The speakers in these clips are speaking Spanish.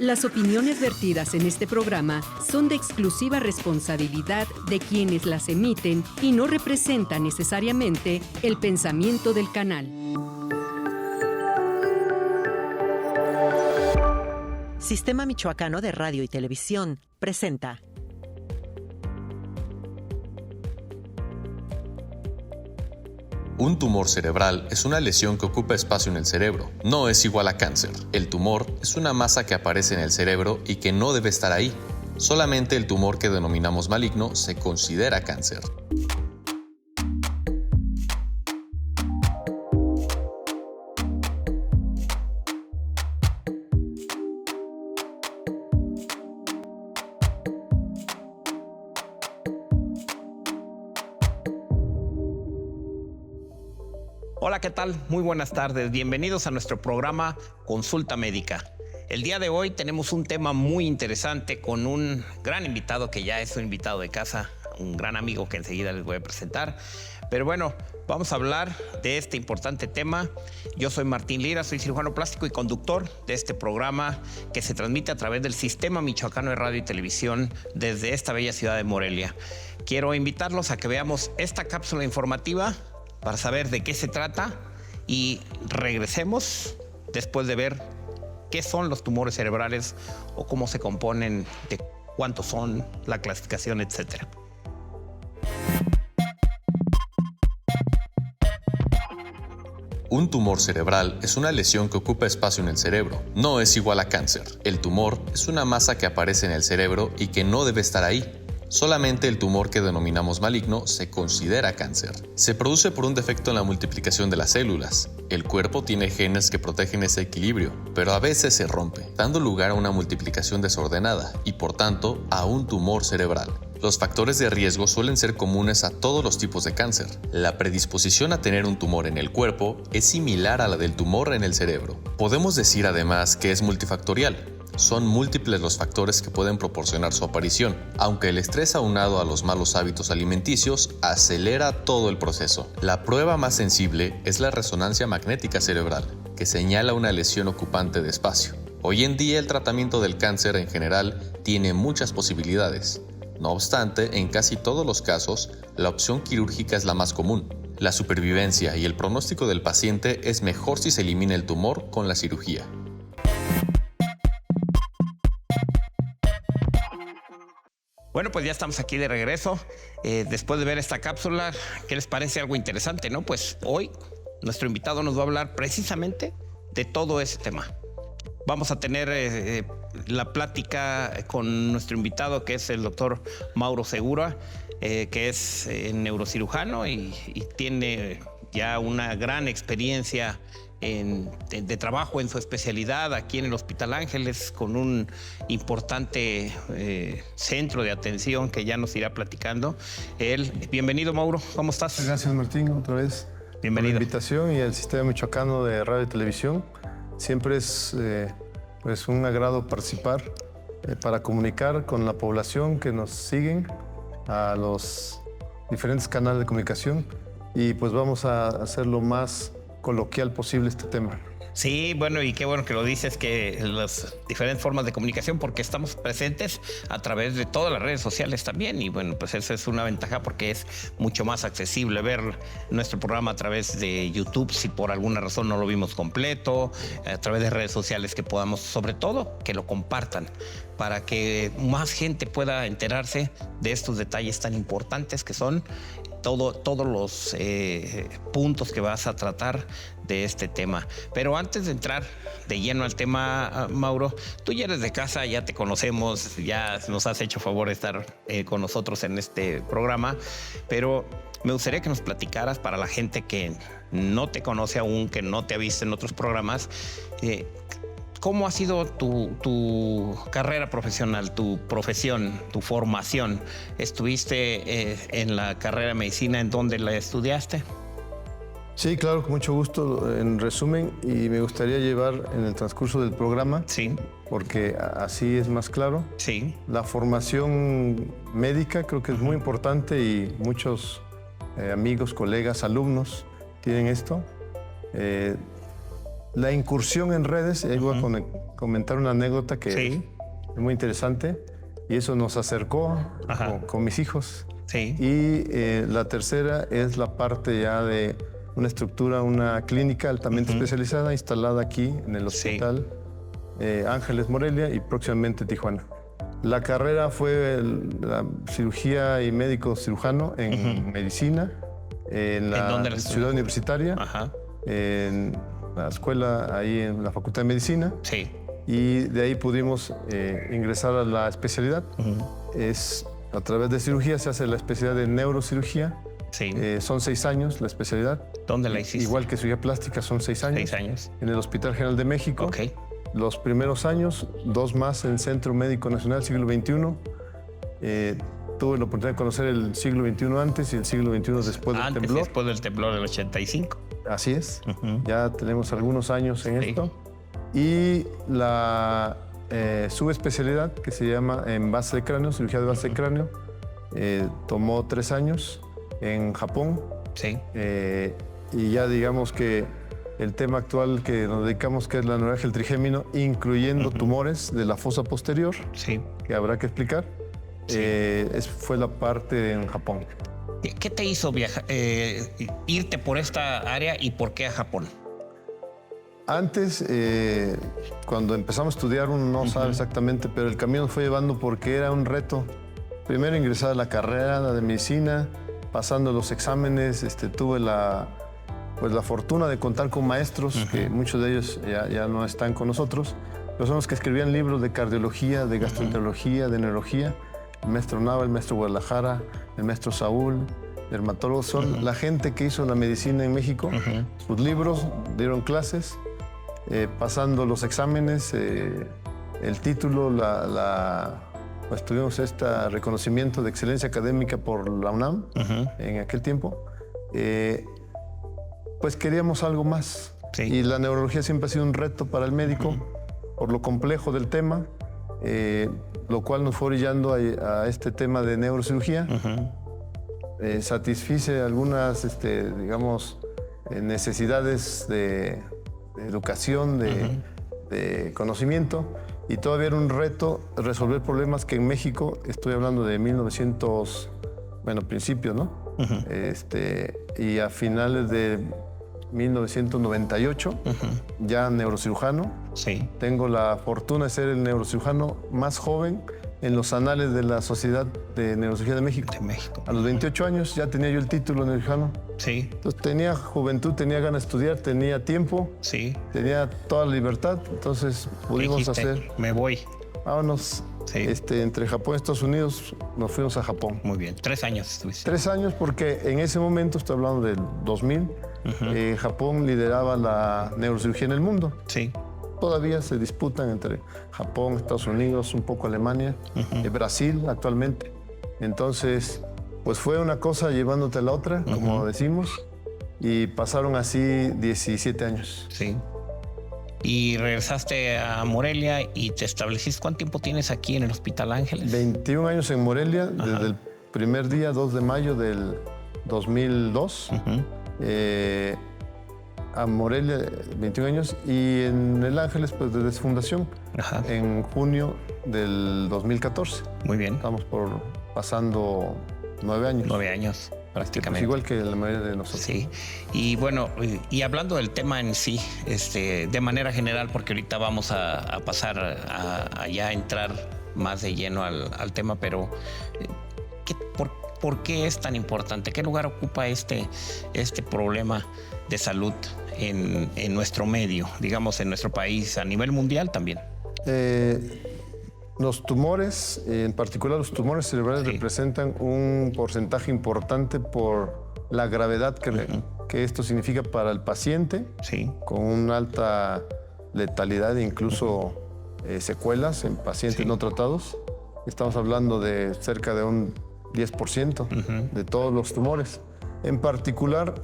Las opiniones vertidas en este programa son de exclusiva responsabilidad de quienes las emiten y no representan necesariamente el pensamiento del canal. Sistema Michoacano de Radio y Televisión presenta. Un tumor cerebral es una lesión que ocupa espacio en el cerebro. No es igual a cáncer. El tumor es una masa que aparece en el cerebro y que no debe estar ahí. Solamente el tumor que denominamos maligno se considera cáncer. Hola, ¿qué tal? Muy buenas tardes. Bienvenidos a nuestro programa Consulta Médica. El día de hoy tenemos un tema muy interesante con un gran invitado que ya es un invitado de casa, un gran amigo que enseguida les voy a presentar. Pero bueno, vamos a hablar de este importante tema. Yo soy Martín Lira, soy cirujano plástico y conductor de este programa que se transmite a través del Sistema Michoacano de Radio y Televisión desde esta bella ciudad de Morelia. Quiero invitarlos a que veamos esta cápsula informativa para saber de qué se trata y regresemos después de ver qué son los tumores cerebrales o cómo se componen, de cuántos son, la clasificación, etc. Un tumor cerebral es una lesión que ocupa espacio en el cerebro. No es igual a cáncer. El tumor es una masa que aparece en el cerebro y que no debe estar ahí. Solamente el tumor que denominamos maligno se considera cáncer. Se produce por un defecto en la multiplicación de las células. El cuerpo tiene genes que protegen ese equilibrio, pero a veces se rompe, dando lugar a una multiplicación desordenada y, por tanto, a un tumor cerebral. Los factores de riesgo suelen ser comunes a todos los tipos de cáncer. La predisposición a tener un tumor en el cuerpo es similar a la del tumor en el cerebro. Podemos decir además que es multifactorial. Son múltiples los factores que pueden proporcionar su aparición, aunque el estrés aunado a los malos hábitos alimenticios acelera todo el proceso. La prueba más sensible es la resonancia magnética cerebral, que señala una lesión ocupante de espacio. Hoy en día el tratamiento del cáncer en general tiene muchas posibilidades. No obstante, en casi todos los casos, la opción quirúrgica es la más común. La supervivencia y el pronóstico del paciente es mejor si se elimina el tumor con la cirugía. Bueno, pues ya estamos aquí de regreso. Después de ver esta cápsula, ¿qué les parece algo interesante, no? Pues hoy nuestro invitado nos va a hablar precisamente de todo ese tema. Vamos a tener la plática con nuestro invitado, que es el doctor Mauro Segura, que es neurocirujano y tiene ya una gran experiencia de trabajo en su especialidad aquí en el Hospital Ángeles, con un importante centro de atención que ya nos irá platicando. Bienvenido, Mauro, ¿cómo estás? Gracias, Martín, otra vez. Bienvenido. Por la invitación y el Sistema Michoacano de Radio y Televisión. Siempre es pues un agrado participar para comunicar con la población que nos siguen a los diferentes canales de comunicación y pues vamos a hacer lo más coloquial posible este tema. Sí, bueno, y qué bueno que lo dices, que las diferentes formas de comunicación, porque estamos presentes a través de todas las redes sociales también, y bueno, pues eso es una ventaja porque es mucho más accesible ver nuestro programa a través de YouTube, si por alguna razón no lo vimos completo, a través de redes sociales, que podamos, sobre todo, que lo compartan, para que más gente pueda enterarse de estos detalles tan importantes que son todos los puntos que vas a tratar de este tema. Pero antes de entrar de lleno al tema, Mauro, tú ya eres de casa, ya te conocemos, ya nos has hecho favor de estar con nosotros en este programa, pero me gustaría que nos platicaras, para la gente que no te conoce aún, que no te ha visto en otros programas, ¿cómo ha sido tu carrera profesional, tu profesión, tu formación? ¿Estuviste en la carrera de medicina? ¿En dónde la estudiaste? Sí, claro, con mucho gusto. En resumen, y me gustaría llevar en el transcurso del programa, Sí. porque así es más claro. Sí. La formación médica creo que es muy importante y muchos amigos, colegas, alumnos tienen esto. La incursión en redes, ahí voy a comentar una anécdota que es muy interesante, y eso nos acercó con mis hijos. Sí. Y la tercera es la parte ya de una estructura, una clínica altamente especializada instalada aquí en el Hospital Ángeles Morelia y próximamente Tijuana. La carrera fue la cirugía y médico cirujano en medicina, en la ciudad universitaria, en la escuela, ahí en la Facultad de Medicina. Sí. Y de ahí pudimos ingresar a la especialidad. Es a través de cirugía se hace la especialidad de neurocirugía. Sí. Son 6 años la especialidad. ¿Dónde la hiciste? Igual que cirugía plástica, son 6 años. 6 años. En el Hospital General de México. Ok. Los primeros años, 2 más en Centro Médico Nacional, siglo XXI. Tuve la oportunidad de conocer el siglo XXI antes y el siglo XXI después del temblor. Después del temblor del 85. Así es. Ya tenemos algunos años en esto. Y la subespecialidad, que se llama en base de cráneo, cirugía de base de cráneo, tomó 3 años en Japón. Sí. Y ya digamos que el tema actual que nos dedicamos, que es la neuralgia del trigémino, incluyendo tumores de la fosa posterior, que habrá que explicar, fue la parte en Japón. ¿Qué te hizo irte por esta área y por qué a Japón? Antes, cuando empezamos a estudiar, uno no sabe exactamente, pero el camino nos fue llevando porque era un reto. Primero ingresar a la carrera de medicina, pasando los exámenes, tuve la fortuna de contar con maestros, que muchos de ellos ya no están con nosotros, pero son los que escribían libros de cardiología, de gastroenterología, de neurología. El maestro Nava, el maestro Guadalajara, el maestro Saúl, dermatólogos, son la gente que hizo la medicina en México. Sus libros, dieron clases, pasando los exámenes, el título, pues tuvimos este reconocimiento de excelencia académica por la UNAM en aquel tiempo. Pues queríamos algo más. Y la neurología siempre ha sido un reto para el médico por lo complejo del tema, lo cual nos fue orillando a este tema de neurocirugía. Satisfice algunas, digamos, necesidades de educación, de conocimiento, y todavía era un reto resolver problemas que en México, estoy hablando de 1900, principios, ¿no? Y a finales de 1998, ya neurocirujano. Sí. Tengo la fortuna de ser el neurocirujano más joven en los anales de la Sociedad de Neurocirugía de México. A los 28 años ya tenía yo el título de neurocirujano. Sí. Entonces tenía juventud, tenía ganas de estudiar, tenía tiempo. Sí. Tenía toda la libertad. Entonces pudimos hacer... Me voy. Vámonos. Sí. Entre Japón y Estados Unidos nos fuimos a Japón. Muy bien. 3 años estuviste. 3 años porque en ese momento, estoy hablando del 2000, Japón lideraba la neurocirugía en el mundo. Sí. Todavía se disputan entre Japón, Estados Unidos, un poco Alemania, Brasil actualmente. Entonces, pues fue una cosa llevándote a la otra, como decimos, y pasaron así 17 años. Sí. Y regresaste a Morelia y te estableciste. ¿Cuánto tiempo tienes aquí en el Hospital Ángeles? 21 años en Morelia, desde el primer día, 2 de mayo del 2002. A Morelia, 21 años, y en el Ángeles, pues desde su fundación, en junio del 2014. Muy bien. Estamos pasando 9 años. 9 años, prácticamente. Pues igual que la mayoría de nosotros. Sí. Y bueno, y hablando del tema en sí, de manera general, porque ahorita vamos a pasar a ya entrar más de lleno al tema, pero ¿por qué es tan importante? ¿Qué lugar ocupa este problema de salud en nuestro medio, digamos, en nuestro país, a nivel mundial también? Los tumores, en particular los tumores cerebrales, representan un porcentaje importante por la gravedad que esto significa para el paciente, con una alta letalidad e incluso secuelas en pacientes no tratados. Estamos hablando de cerca de un 10% de todos los tumores. En particular,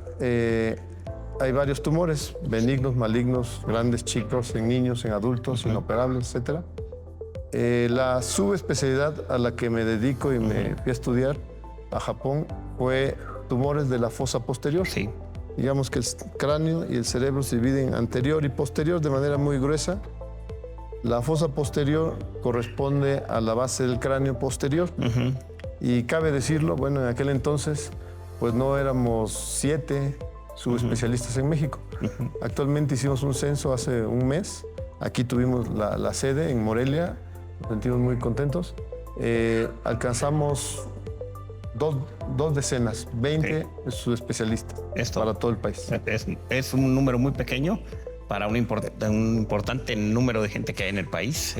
hay varios tumores, benignos, malignos, grandes, chicos, en niños, en adultos, inoperables, etc. La subespecialidad a la que me dedico y me fui a estudiar a Japón fue tumores de la fosa posterior. Digamos que el cráneo y el cerebro se dividen anterior y posterior de manera muy gruesa. La fosa posterior corresponde a la base del cráneo posterior. Y cabe decirlo, bueno, en aquel entonces pues no éramos 7 subespecialistas en México. Actualmente hicimos un censo hace un mes. Aquí tuvimos la sede en Morelia. Nos sentimos muy contentos. Alcanzamos dos decenas, 20 subespecialistas para todo el país. Es un número muy pequeño para un importante número de gente que hay en el país.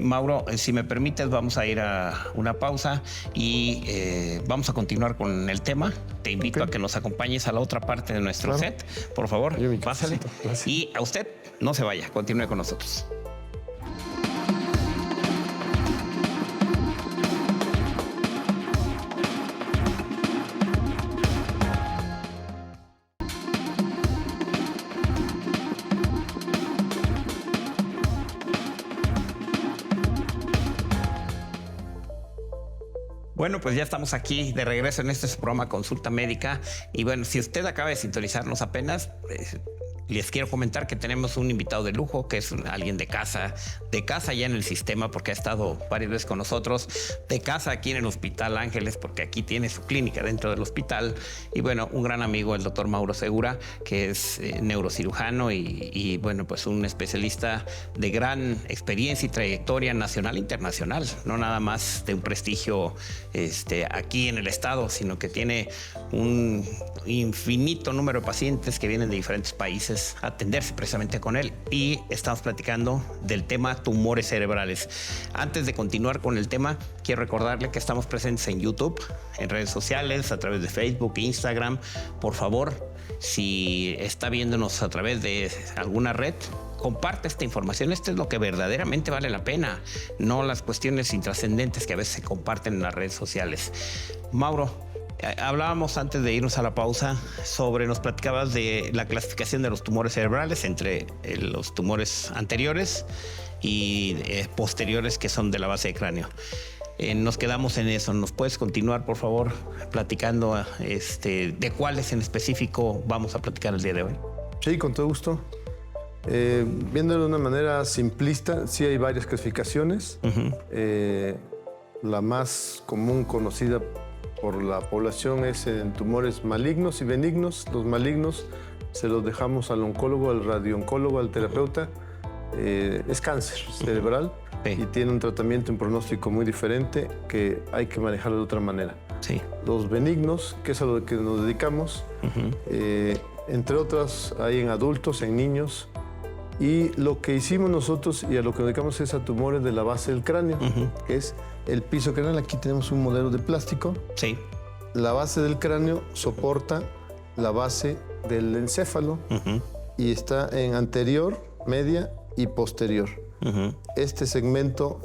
Mauro, si me permites, vamos a ir a una pausa y vamos a continuar con el tema. Te invito a que nos acompañes a la otra parte de nuestro set. Por favor, pásale. Y a usted, no se vaya, continúe con nosotros. Bueno, pues ya estamos aquí de regreso en este programa Consulta Médica. Y bueno, si usted acaba de sintonizarnos apenas, les quiero comentar que tenemos un invitado de lujo, que es alguien de casa ya en el sistema, porque ha estado varias veces con nosotros, de casa aquí en el Hospital Ángeles, porque aquí tiene su clínica dentro del hospital. Y bueno, un gran amigo, el doctor Mauro Segura, que es neurocirujano y bueno, pues un especialista de gran experiencia y trayectoria nacional e internacional, no nada más de un prestigio aquí en el estado, sino que tiene un infinito número de pacientes que vienen de diferentes países a atenderse precisamente con él, y estamos platicando del tema tumores cerebrales. Antes de continuar con el tema, quiero recordarle que estamos presentes en YouTube, en redes sociales, a través de Facebook, Instagram. Por favor, si está viéndonos a través de alguna red, comparte esta información. Esto es lo que verdaderamente vale la pena, no las cuestiones intrascendentes que a veces se comparten en las redes sociales. Mauro, hablábamos antes de irnos a la pausa nos platicabas de la clasificación de los tumores cerebrales entre los tumores anteriores y posteriores, que son de la base de cráneo. Nos quedamos en eso. ¿Nos puedes continuar, por favor, platicando de cuáles en específico vamos a platicar el día de hoy? Sí, con todo gusto. Viéndolo de una manera simplista, sí hay varias clasificaciones. La más común conocida por la población es en tumores malignos y benignos. Los malignos se los dejamos al oncólogo, al radiooncólogo, al terapeuta. Es cáncer cerebral y tiene un tratamiento, un pronóstico muy diferente que hay que manejarlo de otra manera. Los benignos, que es a lo que nos dedicamos, entre otras hay en adultos, en niños. Y lo que hicimos nosotros y a lo que nos dedicamos es a tumores de la base del cráneo, que es el piso craneal. Aquí tenemos un modelo de plástico. La base del cráneo soporta la base del encéfalo y está en anterior, media y posterior. Este segmento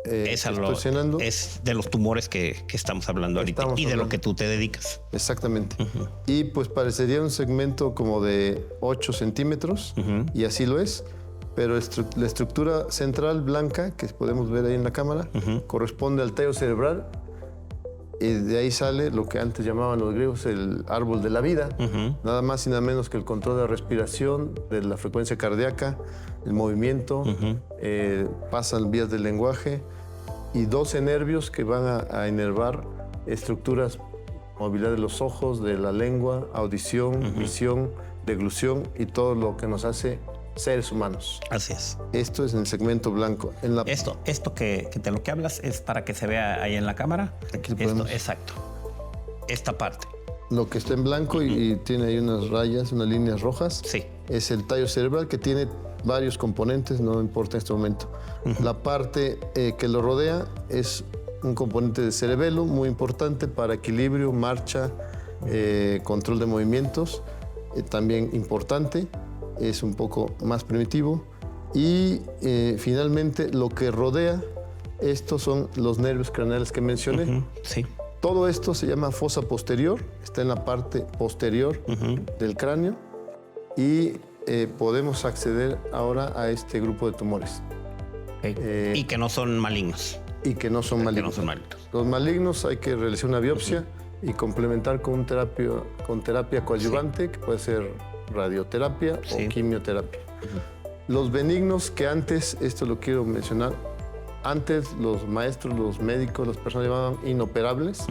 es de los tumores que estamos hablando ahorita y de lo que tú te dedicas. Exactamente. Y pues parecería un segmento como de 8 centímetros y así lo es, pero la estructura central blanca que podemos ver ahí en la cámara corresponde al tallo cerebral, y de ahí sale lo que antes llamaban los griegos el árbol de la vida, nada más y nada menos que el control de la respiración, de la frecuencia cardíaca, el movimiento, pasan vías del lenguaje y 12 nervios que van a inervar estructuras, movilidad de los ojos, de la lengua, audición, visión, deglución y todo lo que nos hace seres humanos. Así es. Esto es en el segmento blanco. Esto que de lo que hablas es para que se vea ahí en la cámara. Aquí podemos. Exacto. Esta parte. Lo que está en blanco y tiene ahí unas rayas, unas líneas rojas. Es el tallo cerebral, que tiene varios componentes, no importa en este momento. La parte que lo rodea es un componente de cerebelo muy importante para equilibrio, marcha, control de movimientos, también importante. Es un poco más primitivo. Y finalmente lo que rodea, estos son los nervios craneales que mencioné. Todo esto se llama fosa posterior, está en la parte posterior del cráneo y podemos acceder ahora a este grupo de tumores. Y que no son malignos. Y que no son malignos. Los malignos hay que realizar una biopsia y complementar con terapia coadyuvante, que puede ser radioterapia o quimioterapia. Los benignos que antes, esto lo quiero mencionar, antes los maestros, los médicos, las personas llamaban inoperables.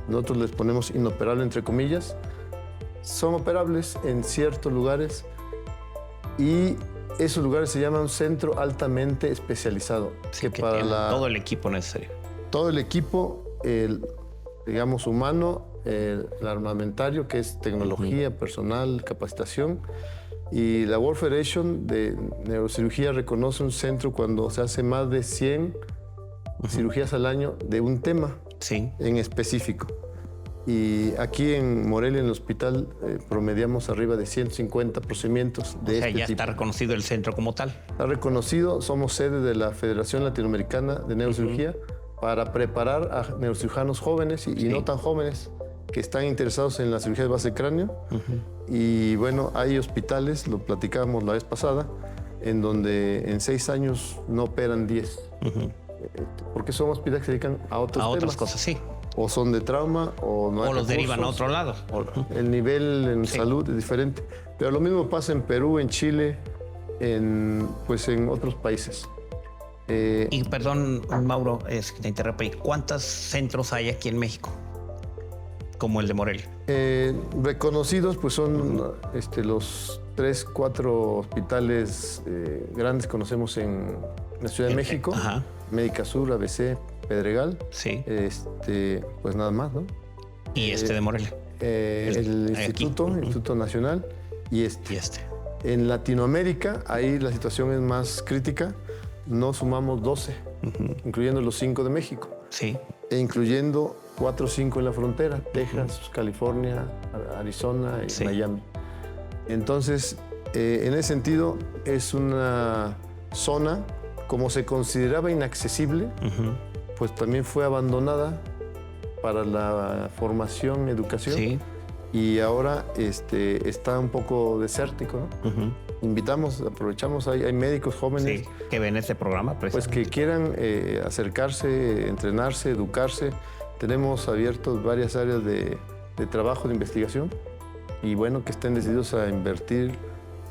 Nosotros les ponemos inoperable entre comillas. Son operables en ciertos lugares y esos lugares se llaman centro altamente especializado. Sí, que para todo el equipo necesario. Todo el equipo, digamos, humano, el armamentario, que es tecnología, personal, capacitación. Y la World Federation de Neurocirugía reconoce un centro cuando se hace más de 100 cirugías al año de un tema en específico. Y aquí en Morelia, en el hospital, promediamos arriba de 150 procedimientos de este tipo. Ya está reconocido el centro como tal. Está reconocido, somos sede de la Federación Latinoamericana de Neurocirugía para preparar a neurocirujanos jóvenes y no tan jóvenes que están interesados en la cirugía de base de cráneo. Y bueno, hay hospitales, lo platicábamos la vez pasada, en donde en 6 años no operan 10. Porque son hospitales que se dedican a otros temas. Otras cosas, sí. O son de trauma o no hay o los derivan a otro lado. El nivel en salud es diferente. Pero lo mismo pasa en Perú, en Chile, en otros países. Y perdón, Mauro, te interrumpo. ¿Cuántos centros hay aquí en México? Como el de Morelia. Reconocidos, pues son los 3, 4 hospitales grandes que conocemos en la Ciudad de México. Médica Sur, ABC, Pedregal. Sí. Pues nada más, ¿no? Y de Morelia. El Instituto Nacional y este. En Latinoamérica, ahí la situación es más crítica. No sumamos 12, incluyendo los 5 de México. Sí. E incluyendo 4 o 5 en la frontera, Texas, California, Arizona y Miami. Entonces, en ese sentido, es una zona, como se consideraba inaccesible, pues también fue abandonada para la formación, educación. Sí. Y ahora está un poco desértico, ¿no? Invitamos, aprovechamos, hay médicos jóvenes que ven este programa, pues que quieran acercarse, entrenarse, educarse. Tenemos abiertos varias áreas de trabajo, de investigación, y bueno, que estén decididos a invertir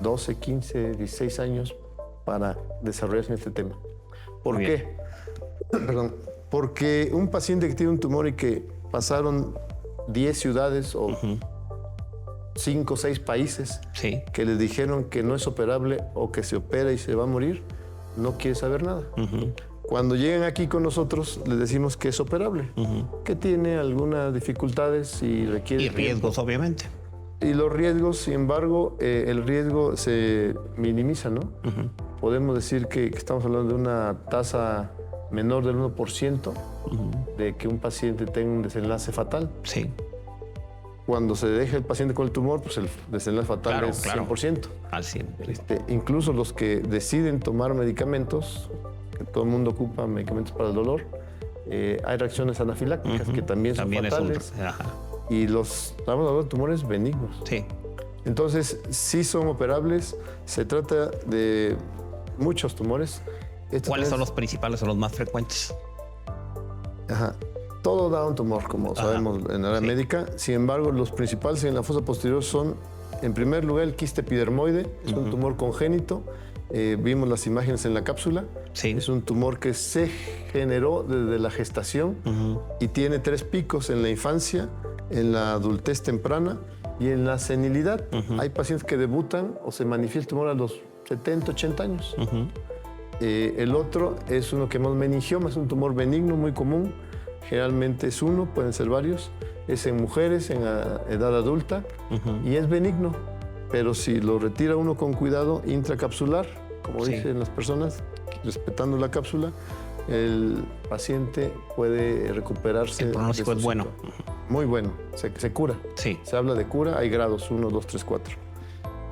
12, 15, 16 años para desarrollarse en este tema. ¿Por qué? Perdón. Porque un paciente que tiene un tumor y que pasaron 10 ciudades o 5 o 6 países que les dijeron que no es operable o que se opera y se va a morir, no quiere saber nada. Cuando llegan aquí con nosotros, les decimos que es operable, que tiene algunas dificultades y requiere... Y riesgos, obviamente. Y los riesgos, sin embargo, el riesgo se minimiza, ¿no? Podemos decir que estamos hablando de una tasa menor del 1% de que un paciente tenga un desenlace fatal. Sí. Cuando se deja el paciente con el tumor, pues el desenlace fatal es 100%. Al 100%. Incluso los que deciden tomar medicamentos, que todo el mundo ocupa medicamentos para el dolor, hay reacciones anafilácticas que también son fatales. Y estamos hablando de tumores benignos. Sí. Entonces, sí son operables. Se trata de muchos tumores. ¿Cuáles son los principales o los más frecuentes? Todo da un tumor, como sabemos en la área médica. Sin embargo, los principales en la fosa posterior son, en primer lugar, el quiste epidermoide. Es un tumor congénito. Vimos las imágenes en la cápsula. Sí. Es un tumor que se generó desde la gestación y tiene 3 picos en la infancia, en la adultez temprana y en la senilidad. Hay pacientes que debutan o se manifiesta el tumor a los 70, 80 años. El otro es uno que llamamos meningioma, es un tumor benigno muy común. Generalmente es uno, pueden ser varios. Es en mujeres, en edad adulta y es benigno. Pero si lo retira uno con cuidado intracapsular, como dicen las personas, respetando la cápsula, el paciente puede recuperarse. El pronóstico es bueno. Muy bueno, se cura. Sí. Se habla de cura, hay grados 1, 2, 3, 4.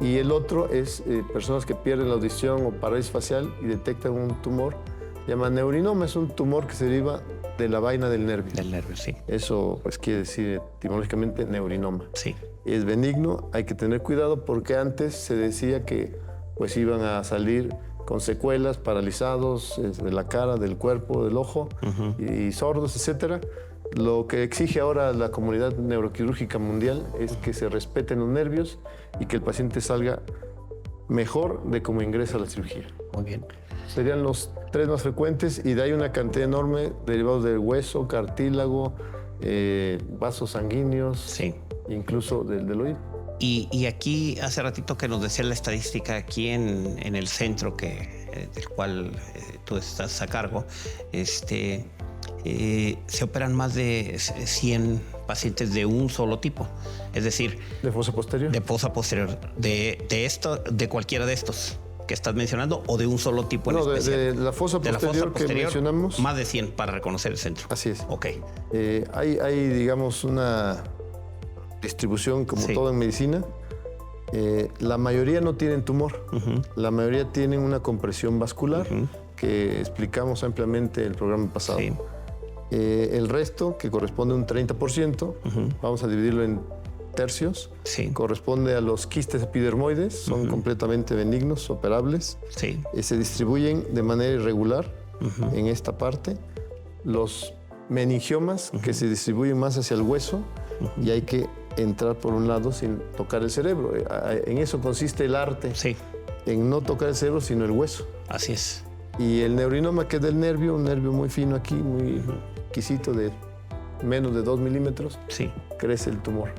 Y el otro es personas que pierden la audición o parálisis facial y detectan un tumor, se llama neurinoma, es un tumor que se deriva de la vaina del nervio. Del nervio, sí. Eso pues quiere decir etimológicamente neurinoma. Sí. Es benigno, hay que tener cuidado porque antes se decía que pues iban a salir con secuelas, paralizados de la cara, del cuerpo, del ojo y sordos, etcétera. Lo que exige ahora la comunidad neuroquirúrgica mundial es que se respeten los nervios y que el paciente salga mejor de cómo ingresa a la cirugía. Muy bien. Serían los 3 más frecuentes y de ahí una cantidad enorme derivados del hueso, cartílago, vasos sanguíneos, Sí. incluso del oído. Y aquí hace ratito que nos decía la estadística aquí en el centro del cual tú estás a cargo, se operan más de 100 pacientes de un solo tipo, es decir, ¿De fosa posterior? de fosa posterior, de cualquiera de estos que estás mencionando o de un solo tipo en especial. De la fosa De la posterior, fosa posterior, que mencionamos. más de 100 para reconocer el centro. Así es. Ok. Hay, digamos, una distribución como Sí. todo en medicina. La mayoría no tienen tumor. La mayoría tienen una compresión vascular que explicamos ampliamente en el programa pasado. Sí. El resto, que corresponde a un 30%, vamos a dividirlo en tercios. Sí. Corresponde a los quistes epidermoides, son completamente benignos, operables. Sí. Se distribuyen de manera irregular en esta parte. Los meningiomas, que se distribuyen más hacia el hueso, y hay que entrar por un lado sin tocar el cerebro. En eso consiste el arte, Sí. en no tocar el cerebro, sino el hueso. Así es. Y el neurinoma, que es del nervio, un nervio muy fino aquí, muy exquisito, de menos de 2 milímetros, Sí. crece el tumor.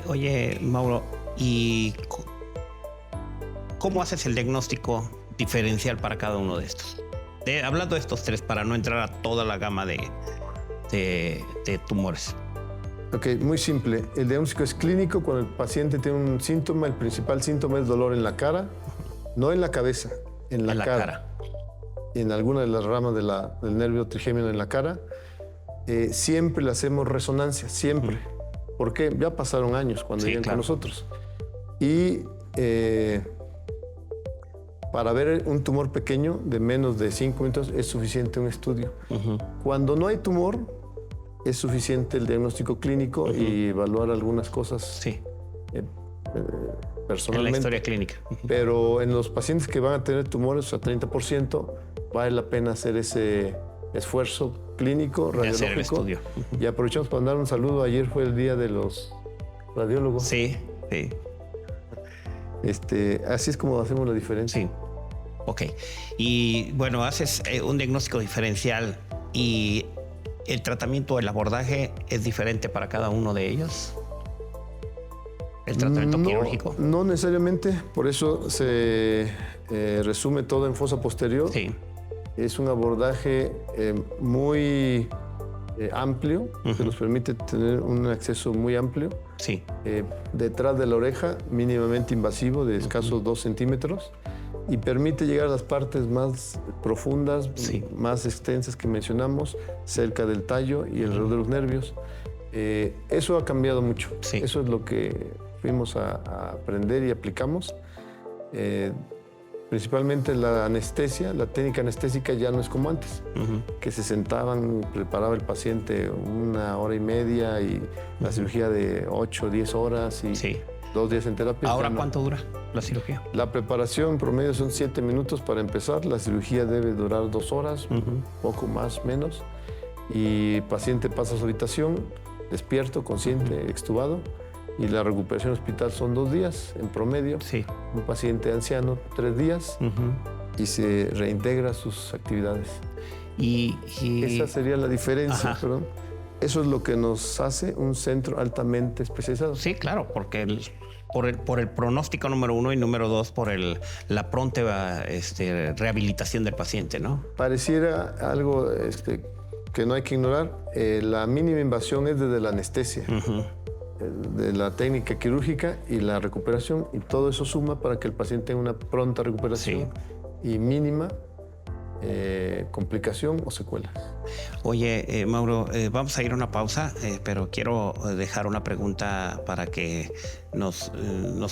Oye, Mauro, ¿y cómo haces el diagnóstico diferencial para cada uno de estos? Hablando de estos 3, para no entrar a toda la gama de tumores. Ok, muy simple. El diagnóstico es clínico cuando el paciente tiene un síntoma. El principal síntoma es dolor en la cara, no en la cabeza, en la cara. Y en alguna de las ramas del nervio trigémino en la cara. Siempre le hacemos resonancia, siempre. Porque ya pasaron años cuando Sí, llegan claro. con nosotros. Y para ver un tumor pequeño de menos de 5 minutos es suficiente un estudio. Cuando no hay tumor, es suficiente el diagnóstico clínico y evaluar algunas cosas Sí. En personalmente. la historia clínica. Pero en los pacientes que van a tener tumores, o sea, 30%, vale la pena hacer ese esfuerzo clínico, De hacer el radiológico. estudio. Y aprovechamos para mandar un saludo. Ayer fue el día de los radiólogos. Sí, sí, Así es como hacemos la diferencia. sí. Ok. Y bueno, haces un diagnóstico diferencial y el tratamiento, el abordaje es diferente para cada uno de ellos. El tratamiento quirúrgico. No necesariamente, por eso se resume todo en fosa posterior. Sí. Es un abordaje muy amplio, que nos permite tener un acceso muy amplio. Sí. Detrás de la oreja, mínimamente invasivo, de escasos 2 centímetros, y permite llegar a las partes más profundas, Sí. más extensas que mencionamos, cerca del tallo y alrededor de los nervios. Eso ha cambiado mucho. Sí. Eso es lo que fuimos a aprender y aplicamos. Principalmente la anestesia, la técnica anestésica ya no es como antes, que se sentaban, preparaba el paciente 1 hora y media y la cirugía de 8 o 10 horas y Sí. 2 días en terapia. ¿Ahora Ya no. cuánto dura la cirugía? La preparación en promedio son 7 minutos para empezar. La cirugía debe durar 2 horas, poco más, menos. Y el paciente pasa a su habitación, despierto, consciente, extubado. Y la recuperación hospital son 2 días en promedio. Sí. Un paciente anciano, 3 días. Y se reintegra a sus actividades. Y Esa sería la diferencia, Ajá. perdón. Eso es lo que nos hace un centro altamente especializado. sí, claro, porque por el pronóstico número 1 y número 2 por la pronta rehabilitación del paciente, ¿no? Pareciera algo que no hay que ignorar. La mínima invasión es desde la anestesia, de la técnica quirúrgica y la recuperación, y todo eso suma para que el paciente tenga una pronta recuperación y mínima complicación o secuelas. Oye, Mauro, vamos a ir a una pausa, pero quiero dejar una pregunta para que nos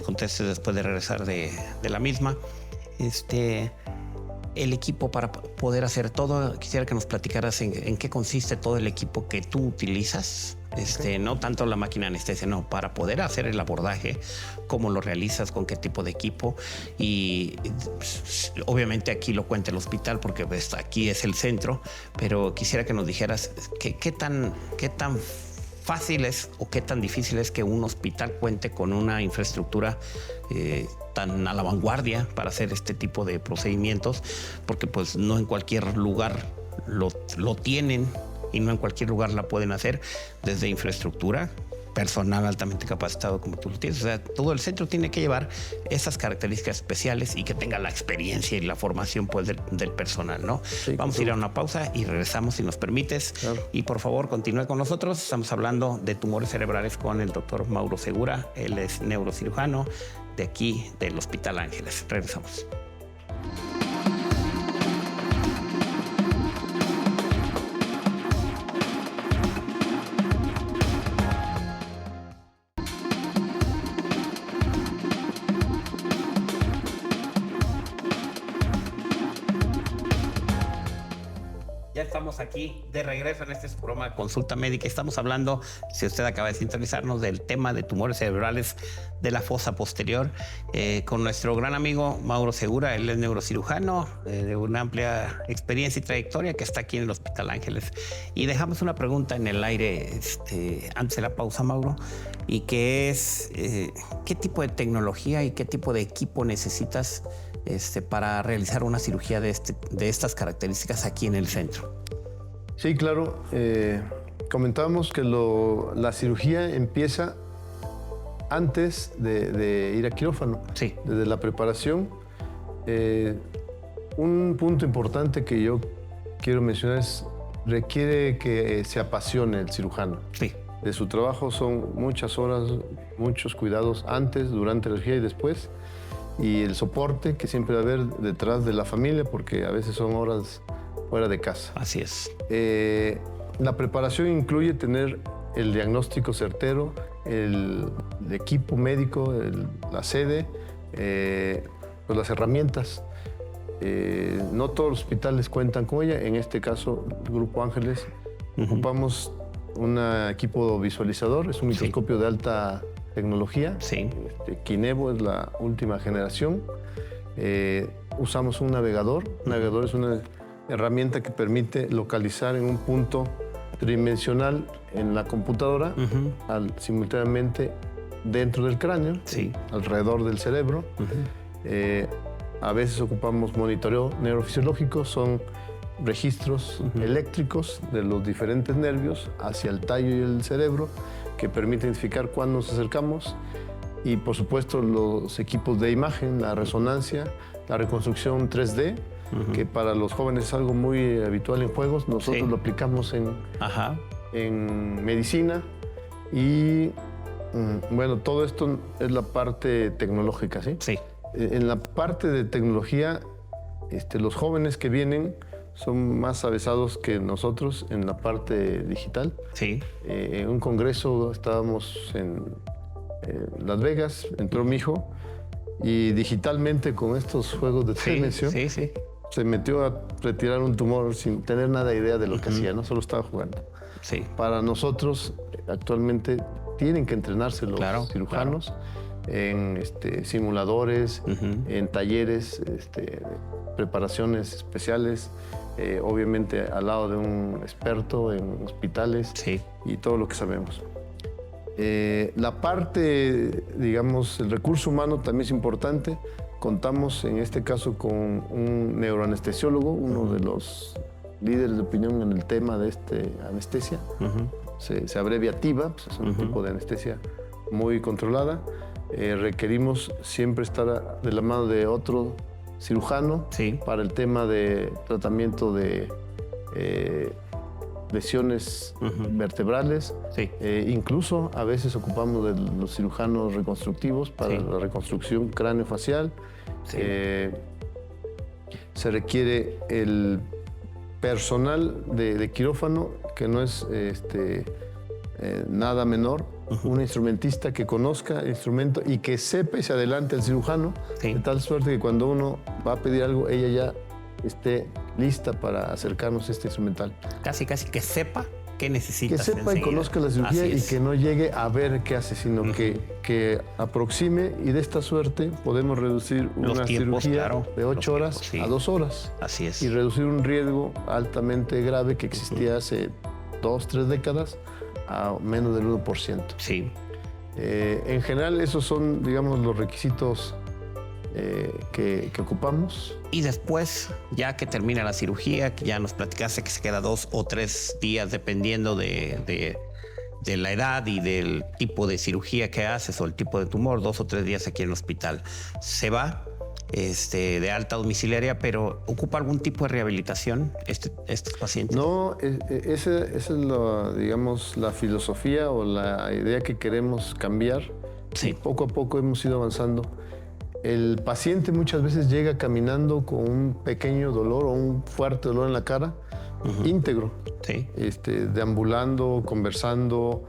contestes después de regresar de la misma. El equipo para poder hacer todo, quisiera que nos platicaras en qué consiste todo el equipo que tú utilizas No tanto la máquina de anestesia, no, para poder hacer el abordaje, cómo lo realizas, con qué tipo de equipo. Y obviamente aquí lo cuenta el hospital porque pues, aquí es el centro, pero quisiera que nos dijeras qué tan fácil es o qué tan difícil es que un hospital cuente con una infraestructura tan a la vanguardia para hacer este tipo de procedimientos, porque pues no en cualquier lugar lo tienen y no en cualquier lugar la pueden hacer, desde infraestructura, personal altamente capacitado como tú lo tienes. O sea, todo el centro tiene que llevar esas características especiales y que tenga la experiencia y la formación pues, del personal, ¿no? Sí, vamos a ir a una pausa y regresamos si nos permites. Claro. Y por favor, continúe con nosotros. Estamos hablando de tumores cerebrales con el doctor Mauro Segura. Él es neurocirujano de aquí, del Hospital Ángeles. Regresamos. Estamos aquí de regreso en este programa Consulta Médica. Estamos hablando, si usted acaba de sintonizarnos, del tema de tumores cerebrales de la fosa posterior con nuestro gran amigo Mauro Segura. Él es neurocirujano de una amplia experiencia y trayectoria que está aquí en el Hospital Ángeles. Y dejamos una pregunta en el aire antes de la pausa, Mauro, y que es ¿qué tipo de tecnología y qué tipo de equipo necesitas para realizar una cirugía de estas características aquí en el centro? Sí, claro. Comentábamos que la cirugía empieza antes de ir a quirófano. Sí. Desde la preparación. Un punto importante que yo quiero mencionar es requiere que se apasione el cirujano. Sí. De su trabajo son muchas horas, muchos cuidados antes, durante la cirugía y después. Y el soporte que siempre va a haber detrás de la familia, porque a veces son horas fuera de casa. Así es. La preparación incluye tener el diagnóstico certero, el equipo médico, la sede, pues las herramientas. No todos los hospitales cuentan con ella. En este caso, el Grupo Ángeles, ocupamos un equipo visualizador, es un microscopio de alta tecnología. Sí. Kinevo es la última generación. Usamos un navegador. Un navegador es una herramienta que permite localizar en un punto tridimensional en la computadora, simultáneamente dentro del cráneo, sí, alrededor del cerebro. A veces ocupamos monitoreo neurofisiológico, son registros eléctricos de los diferentes nervios hacia el tallo y el cerebro que permiten identificar cuándo nos acercamos. Y por supuesto los equipos de imagen, la resonancia, la reconstrucción 3D, que para los jóvenes es algo muy habitual en juegos. Nosotros lo aplicamos en medicina. Y bueno, todo esto es la parte tecnológica, ¿sí? Sí. En la parte de tecnología, los jóvenes que vienen son más avesados que nosotros en la parte digital. Sí. En un congreso estábamos en Las Vegas, entró mi hijo y digitalmente con estos juegos de dimensión se metió a retirar un tumor sin tener nada de idea de lo que hacía, ¿no? Solo estaba jugando. Sí. Para nosotros, actualmente, tienen que entrenarse los cirujanos en simuladores, en talleres, preparaciones especiales, obviamente al lado de un experto en hospitales y todo lo que sabemos. La parte, digamos, el recurso humano también es importante. Contamos en este caso con un neuroanestesiólogo, uno de los líderes de opinión en el tema de anestesia. Se abrevia TIVA, pues es un tipo de anestesia muy controlada. Requerimos siempre estar de la mano de otro cirujano para el tema de tratamiento de lesiones vertebrales. Incluso a veces ocupamos de los cirujanos reconstructivos para la reconstrucción craneofacial. Se requiere el personal de quirófano, que no es nada menor. Un instrumentista que conozca el instrumento y que sepa y se adelante al cirujano, de tal suerte que cuando uno va a pedir algo, ella ya esté lista para acercarnos a este instrumental. Casi que sepa qué necesita. Que sepa y conozca la cirugía y que no llegue a ver qué hace, sino que aproxime, y de esta suerte podemos reducir una cirugía de 8 horas a 2 horas. Así es. Y reducir un riesgo altamente grave que existía hace 2, 3 décadas a menos del 1%. Sí. En general, esos son, digamos, los requisitos que ocupamos. Y después, ya que termina la cirugía, que ya nos platicaste que se queda 2 o 3 días dependiendo de la edad y del tipo de cirugía que haces o el tipo de tumor, 2 o 3 días aquí en el hospital. Se va de alta domiciliaria, pero ¿ocupa algún tipo de rehabilitación estos pacientes? No, esa es digamos, la filosofía o la idea que queremos cambiar. Sí. Y poco a poco hemos ido avanzando. El paciente muchas veces llega caminando con un pequeño dolor o un fuerte dolor en la cara, íntegro, sí. Deambulando, conversando,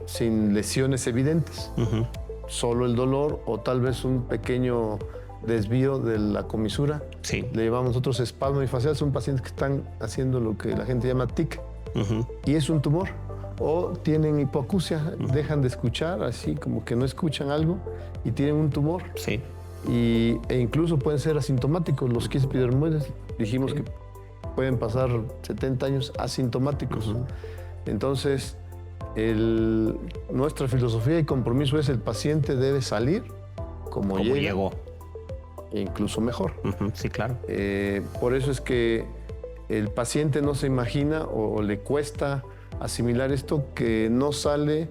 sin lesiones evidentes. Solo el dolor o tal vez un pequeño desvío de la comisura. Sí. Le llamamos nosotros espasmo bifacial. Son pacientes que están haciendo lo que la gente llama tic, y es un tumor. O tienen hipoacusia, dejan de escuchar, así como que no escuchan algo y tienen un tumor. Sí. E incluso pueden ser asintomáticos. Los quistes epidermoides, dijimos que pueden pasar 70 años asintomáticos. Entonces, nuestra filosofía y compromiso es: el paciente debe salir como llegó. E incluso mejor. Sí, claro. Por eso es que el paciente no se imagina o le cuesta asimilar esto, que no sale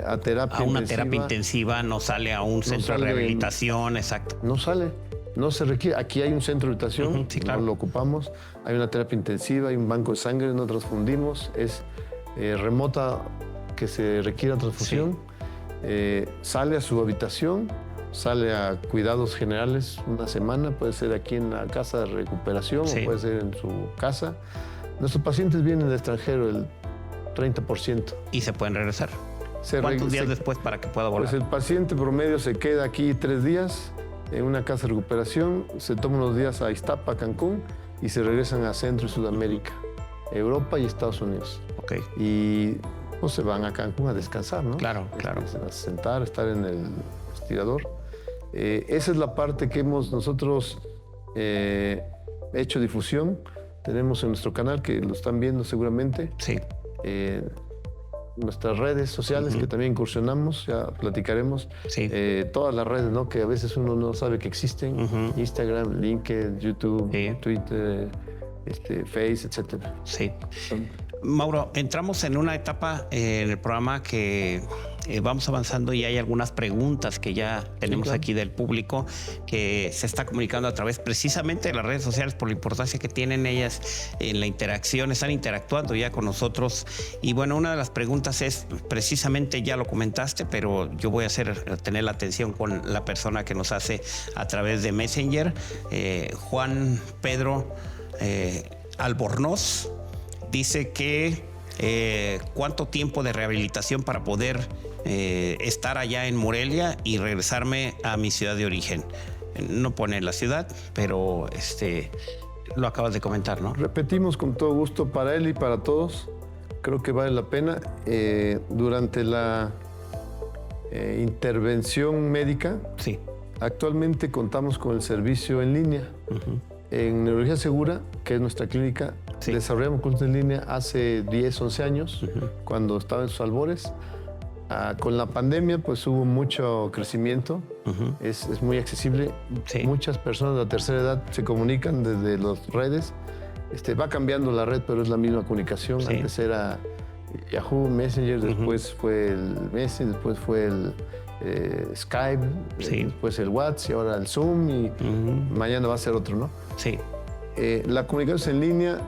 a terapia a una intensiva. Terapia intensiva, no sale a un centro de rehabilitación, exacto. No sale, no se requiere. Aquí hay un centro de rehabilitación, sí, claro. no lo ocupamos. Hay una terapia intensiva, hay un banco de sangre, no transfundimos. Es remota que se requiera transfusión. Sí. Sale a su habitación, sale a cuidados generales una semana, puede ser aquí en la casa de recuperación, o puede ser en su casa. Nuestros pacientes vienen del extranjero, el 30%. ¿Y se pueden regresar? ¿Cuántos días después para que pueda volar? Pues el paciente promedio se queda aquí 3 días en una casa de recuperación, se toma unos días a Iztapa, Cancún, y se regresan a Centro y Sudamérica, Europa y Estados Unidos. Ok. Y pues se van a Cancún a descansar, ¿no? Claro, claro. A sentar, estar en el estirador. Esa es la parte que hemos nosotros hecho difusión. Tenemos en nuestro canal, que lo están viendo seguramente. Sí. Nuestras redes sociales, que también incursionamos, ya platicaremos. Sí. Todas las redes, ¿no?, que a veces uno no sabe que existen. Instagram, LinkedIn, YouTube, Twitter, Face, etc. Sí. Mauro, entramos en una etapa en el programa que vamos avanzando y hay algunas preguntas que ya tenemos aquí del público que se está comunicando a través precisamente de las redes sociales por la importancia que tienen ellas en la interacción, están interactuando ya con nosotros. Y bueno, una de las preguntas es, precisamente ya lo comentaste, pero yo voy a tener la atención con la persona que nos hace a través de Messenger, Juan Pedro Albornoz. Dice que cuánto tiempo de rehabilitación para poder estar allá en Morelia y regresarme a mi ciudad de origen. No pone la ciudad, pero lo acabas de comentar, ¿no? Repetimos con todo gusto para él y para todos. Creo que vale la pena. Durante la intervención médica, sí, actualmente contamos con el servicio en línea. En Neurología Segura, que es nuestra clínica, desarrollamos cursos en línea hace 10, 11 años, cuando estaba en sus albores. Con la pandemia, pues hubo mucho crecimiento, es muy accesible. Muchas personas de la tercera edad se comunican desde las redes. Va cambiando la red, pero es la misma comunicación. Antes era Yahoo, Messenger, después fue el Messenger, después fue el Skype, después el WhatsApp y ahora el Zoom, y mañana va a ser otro, ¿no? Sí. La comunicación en línea,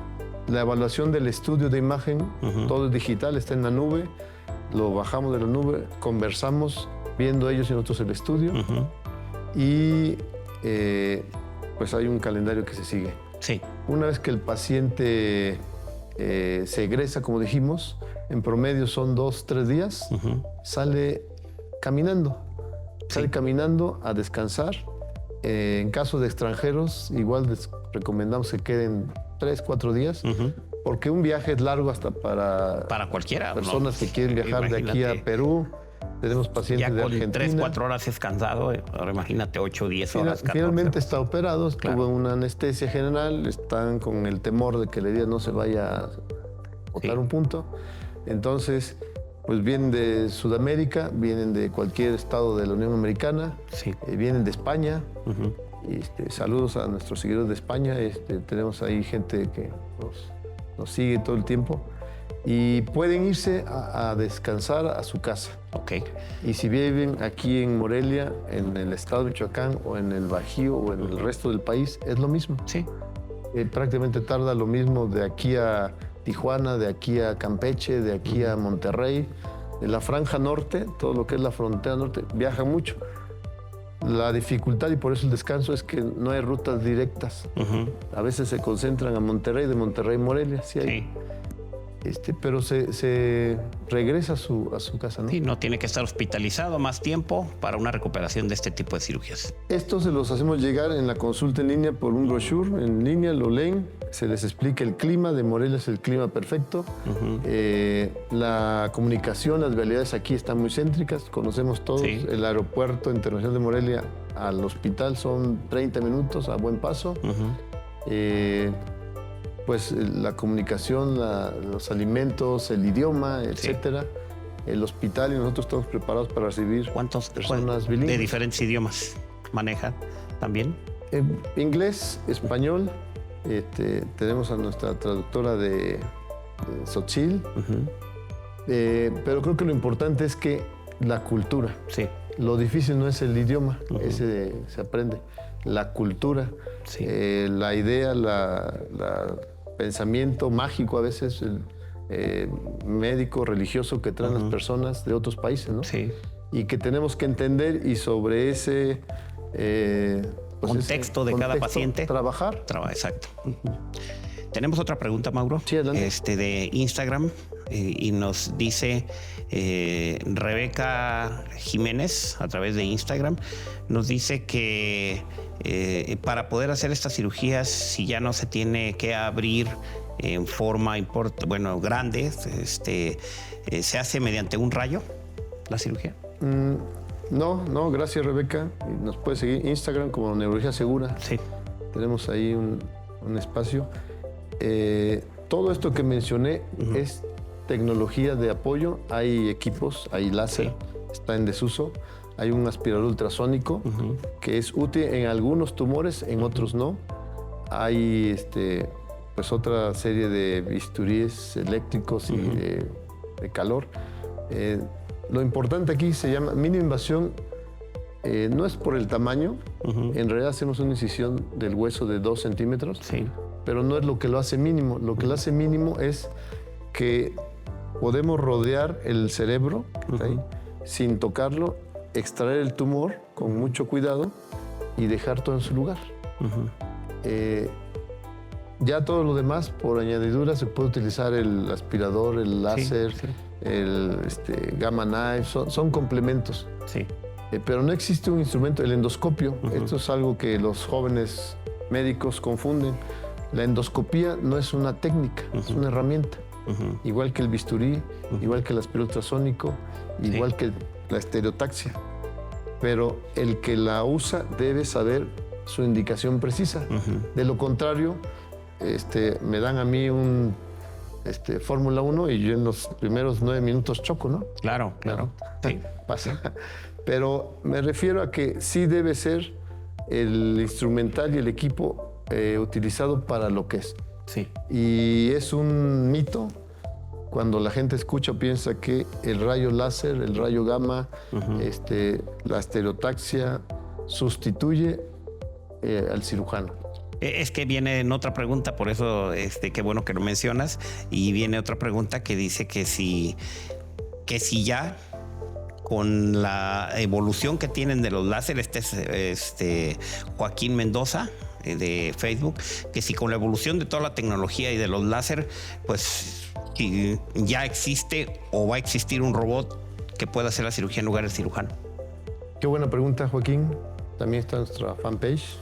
la evaluación del estudio de imagen, todo es digital, está en la nube, lo bajamos de la nube, conversamos viendo ellos y nosotros el estudio, y pues hay un calendario que se sigue. Sí. Una vez que el paciente se egresa, como dijimos, en promedio son 2, 3 días, sale caminando. Sale caminando a descansar. En caso de extranjeros, igual les recomendamos que queden 3, 4 días, porque un viaje es largo hasta para cualquiera. Personas ¿no? que quieren viajar de aquí a Perú. Tenemos pacientes ya de con Argentina. 3-4 horas es cansado. Ahora imagínate 8 o 10 horas. Finalmente está operado, Claro. tuvo una anestesia general, están con el temor de que la herida no se vaya a botar un punto. Entonces, pues vienen de Sudamérica, vienen de cualquier estado de la Unión Americana, vienen de España. Saludos a nuestros seguidores de España. Tenemos ahí gente que nos sigue todo el tiempo. Y pueden irse a descansar a su casa. Okay. Y si viven aquí en Morelia, en el estado de Michoacán, o en el Bajío, o en el resto del país, es lo mismo. Sí. Prácticamente tarda lo mismo de aquí a Tijuana, de aquí a Campeche, de aquí a Monterrey. De la franja norte, todo lo que es la frontera norte, viaja mucho. La dificultad, y por eso el descanso, es que no hay rutas directas. A veces se concentran a Monterrey, de Monterrey a Morelia, sí hay. Sí. Pero se regresa a su casa, ¿no? Sí, no tiene que estar hospitalizado más tiempo para una recuperación de este tipo de cirugías. Esto se los hacemos llegar en la consulta en línea por un brochure en línea, lo leen, se les explica el clima. De Morelia es el clima perfecto. La comunicación, las vialidades aquí están muy céntricas, conocemos todos. Sí. El aeropuerto internacional de Morelia al hospital son 30 minutos a buen paso. Pues la comunicación, los alimentos, el idioma, etcétera. El hospital, y nosotros estamos preparados para recibir ¿Cuántos personas bilingües. de diferentes idiomas manejan también? Inglés, español. Tenemos a nuestra traductora de Xochitl. Pero creo que lo importante es que la cultura. Sí. Lo difícil no es el idioma, ese se aprende. La cultura, la idea, el pensamiento mágico a veces, médico, religioso que traen las personas de otros países, ¿no? Sí. Y que tenemos que entender, y sobre ese contexto de cada paciente trabajar. Exacto. Tenemos otra pregunta, Mauro. Sí, adelante. De Instagram, y nos dice Rebeca Jiménez a través de Instagram, nos dice que para poder hacer estas cirugías, si ya no se tiene que abrir en forma grande, se hace mediante un rayo la cirugía. No, gracias, Rebeca. Nos puede seguir Instagram como Neurología Segura. Sí. Tenemos ahí un espacio. Todo esto que mencioné es tecnología de apoyo. Hay equipos, hay láser, está en desuso. Hay un aspirador ultrasónico que es útil en algunos tumores, en otros no. Hay pues otra serie de bisturíes eléctricos y de calor. Lo importante aquí se llama mínima invasión. No es por el tamaño. En realidad hacemos una incisión del hueso de 2 centímetros. Sí. Pero no es lo que lo hace mínimo. Lo que lo hace mínimo es que podemos rodear el cerebro sin tocarlo, extraer el tumor con mucho cuidado y dejar todo en su lugar. Ya todo lo demás, por añadidura, se puede utilizar el aspirador, el láser, el gamma knife, son complementos. Sí. Pero no existe un instrumento, el endoscopio. Esto es algo que los jóvenes médicos confunden. La endoscopía no es una técnica, es una herramienta. Igual que el bisturí, igual que el aspirador ultrasónico, igual que la estereotaxia. Pero el que la usa debe saber su indicación precisa. De lo contrario, me dan a mí un Fórmula 1 y yo en los primeros 9 minutos choco, ¿no? Claro. Sí. Pasa. Pero me refiero a que sí debe ser el instrumental y el equipo utilizado para lo que es. Sí. Y es un mito cuando la gente escucha o piensa que el rayo láser, el rayo gamma, la estereotaxia sustituye al cirujano. Es que viene en otra pregunta, por eso qué bueno que lo mencionas, y viene otra pregunta que dice que si ya con la evolución que tienen de los láseres, Joaquín Mendoza de Facebook, que si con la evolución de toda la tecnología y de los láser, pues si ya existe o va a existir un robot que pueda hacer la cirugía en lugar del cirujano. Qué buena pregunta, Joaquín. También está nuestra fanpage,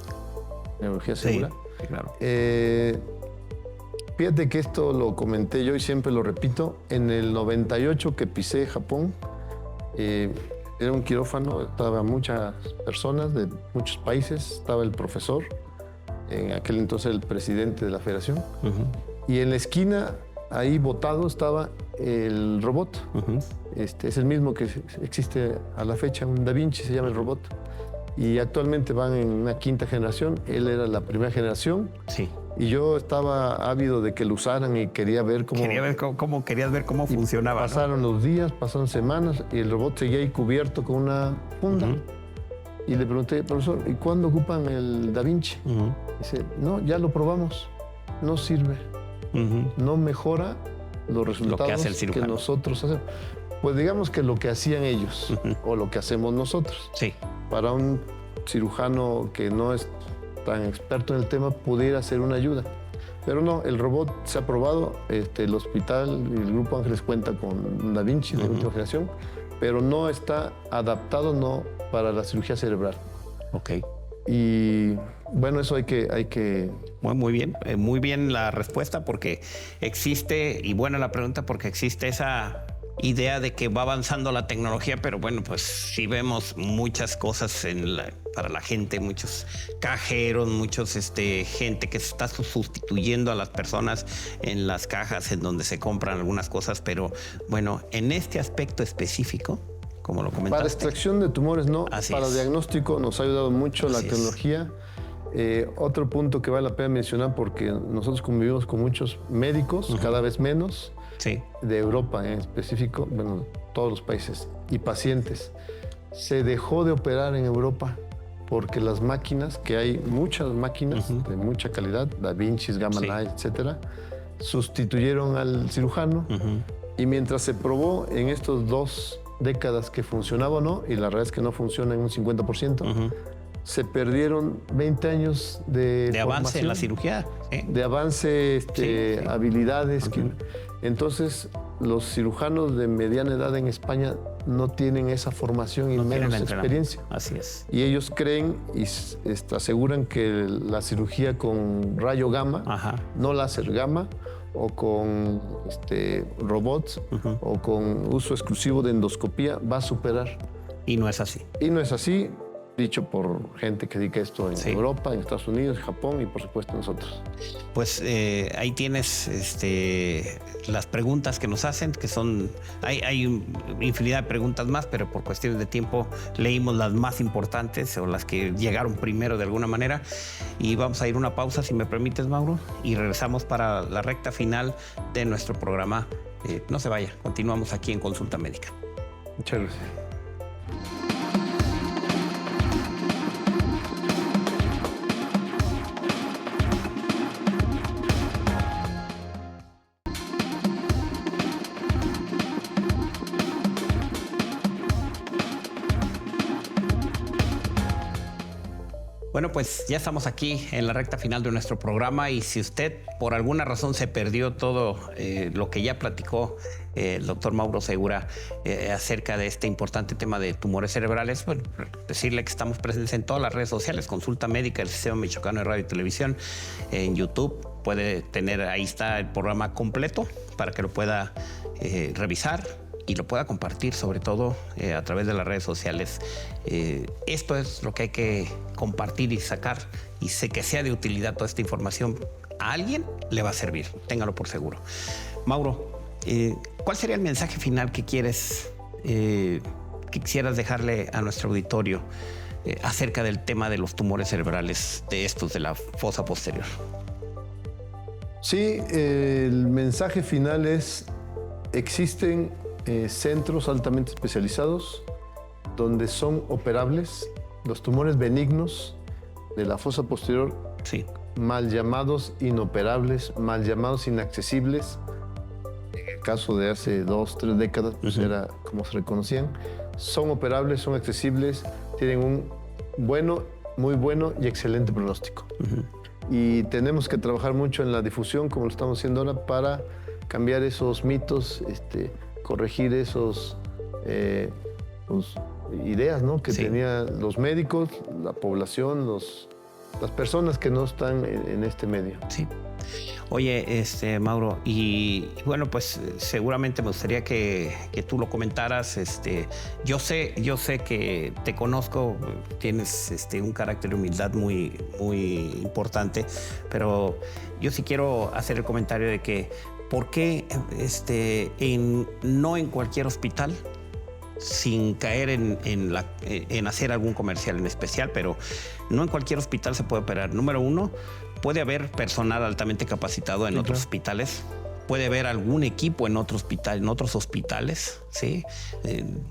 Neurología Segura. Sí, claro. Fíjate que esto lo comenté yo y siempre lo repito. En el 98 que pisé Japón, era un quirófano, estaban muchas personas de muchos países, estaba el profesor, en aquel entonces el presidente de la federación, y en la esquina, ahí botado, estaba el robot. Es el mismo que existe a la fecha, un Da Vinci se llama el robot. Y actualmente van en una quinta generación, él era la primera generación. Sí. Y yo estaba ávido de que lo usaran y quería ver cómo... Querías ver cómo funcionaba, Pasaron los días, pasaron semanas y el robot seguía ahí cubierto con una funda. Y le pregunté, profesor, ¿y cuándo ocupan el Da Vinci? Dice, no, ya lo probamos, no sirve. No mejora los resultados lo que hace el cirujano. Que nosotros hacemos. Pues digamos que lo que hacían ellos o lo que hacemos nosotros. Sí. Para un cirujano que no es tan experto en el tema, pudiera ser una ayuda. Pero no, el robot se ha probado, el hospital y el Grupo Ángeles cuenta con un Da Vinci de última generación, pero no está adaptado para la cirugía cerebral. Ok. Y bueno, eso hay que... Muy bien la respuesta, porque existe, y buena la pregunta, porque existe esa idea de que va avanzando la tecnología, pero bueno, pues sí vemos muchas cosas para la gente, muchos cajeros, gente que se está sustituyendo a las personas en las cajas en donde se compran algunas cosas, pero bueno, en este aspecto específico, como lo comentaste. Para extracción de tumores no, Así para es. diagnóstico nos ha ayudado mucho la Así es. tecnología. Otro punto que vale la pena mencionar, porque nosotros convivimos con muchos médicos, cada vez menos, Sí. de Europa en específico, bueno, todos los países, y pacientes. Se dejó de operar en Europa porque las máquinas, que hay muchas máquinas de mucha calidad, Da Vinci, Gamma Knife, etcétera, sustituyeron al cirujano. Y mientras se probó en estos 2 décadas que funcionaba o no, y la verdad es que no funciona en un 50%, se perdieron 20 años de avance en la cirugía. de avance, Sí. habilidades. Entonces, los cirujanos de mediana edad en España no tienen esa formación y No tienen menos el experiencia. Así es. Y ellos creen y aseguran que la cirugía con rayo gamma, no láser gamma, o con robots, o con uso exclusivo de endoscopía, va a superar. Y no es así. Y no es así, dicho por gente que dedica esto en Europa, en Estados Unidos, Japón y por supuesto nosotros. Pues ahí tienes las preguntas que nos hacen, que son... Hay infinidad de preguntas más, pero por cuestiones de tiempo leímos las más importantes o las que llegaron primero de alguna manera. Y vamos a ir a una pausa, si me permites, Mauro, y regresamos para la recta final de nuestro programa. No se vaya, continuamos aquí en Consulta Médica. Muchas gracias. Bueno, pues ya estamos aquí en la recta final de nuestro programa, y si usted por alguna razón se perdió todo lo que ya platicó el doctor Mauro Segura acerca de este importante tema de tumores cerebrales, bueno, decirle que estamos presentes en todas las redes sociales, Consulta Médica, el Sistema Michoacano de Radio y Televisión, en YouTube. Puede tener, ahí está el programa completo para que lo pueda revisar y lo pueda compartir, sobre todo a través de las redes sociales. Esto es lo que hay que compartir y sacar, y sé que sea de utilidad toda esta información. A alguien le va a servir, téngalo por seguro. Mauro, ¿cuál sería el mensaje final que quisieras dejarle a nuestro auditorio acerca del tema de los tumores cerebrales, de la fosa posterior? Sí, el mensaje final es: existen centros altamente especializados donde son operables los tumores benignos de la fosa posterior, mal llamados inoperables, mal llamados inaccesibles. En el caso de hace 2, 3 décadas, pues era como se reconocían. Son operables, son accesibles, tienen un muy bueno y excelente pronóstico. Y tenemos que trabajar mucho en la difusión, como lo estamos haciendo ahora, para cambiar esos mitos, corregir esos ideas, ¿no?, que tenían los médicos, la población, los las personas que no están en este medio. Sí. Oye, Mauro, y bueno, pues seguramente me gustaría que tú lo comentaras. Yo sé que te conozco, tienes un carácter de humildad muy, muy importante, pero yo sí quiero hacer el comentario de que ¿por qué no en cualquier hospital, sin caer en hacer algún comercial en especial, pero no en cualquier hospital se puede operar? Número uno, puede haber personal altamente capacitado en otros hospitales. Puede haber algún equipo en otros hospitales, ¿sí?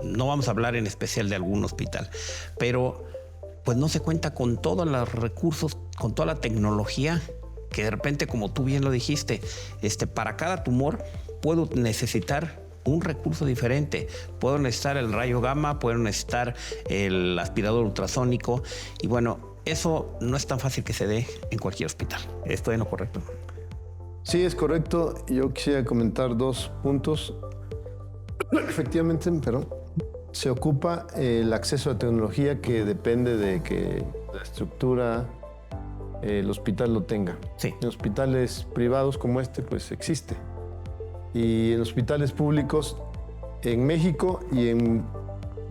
No vamos a hablar en especial de algún hospital, pero pues no se cuenta con todos los recursos, con toda la tecnología que de repente, como tú bien lo dijiste, para cada tumor puedo necesitar un recurso diferente. Puedo necesitar el rayo gamma, puedo necesitar el aspirador ultrasónico y bueno, eso no es tan fácil que se dé en cualquier hospital. ¿Estoy en lo correcto? Sí, es correcto. Yo quisiera comentar 2 puntos. Efectivamente, se ocupa el acceso a tecnología que depende de que la estructura, el hospital lo tenga. Sí. En hospitales privados como pues existe. Y en hospitales públicos, en México y en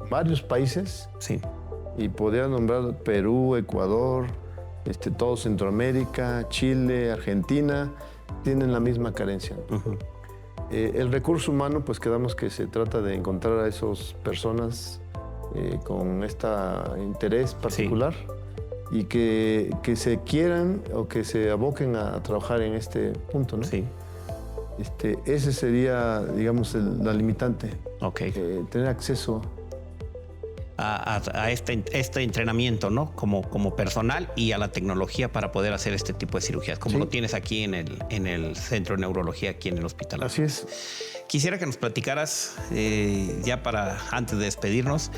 varios países, sí, y podría nombrar Perú, Ecuador, todo Centroamérica, Chile, Argentina, tienen la misma carencia. Uh-huh. El recurso humano, pues quedamos que se trata de encontrar a esas personas con este interés particular, sí, y que se quieran o que se aboquen a trabajar en este punto, ¿no? Sí. Ese sería, digamos, la limitante. Okay. Tener acceso a este entrenamiento, ¿no? Como personal y a la tecnología para poder hacer este tipo de cirugías, como lo tienes aquí en el Centro de Neurología, aquí en el hospital. Así es. Quisiera que nos platicaras, ya para antes de despedirnos,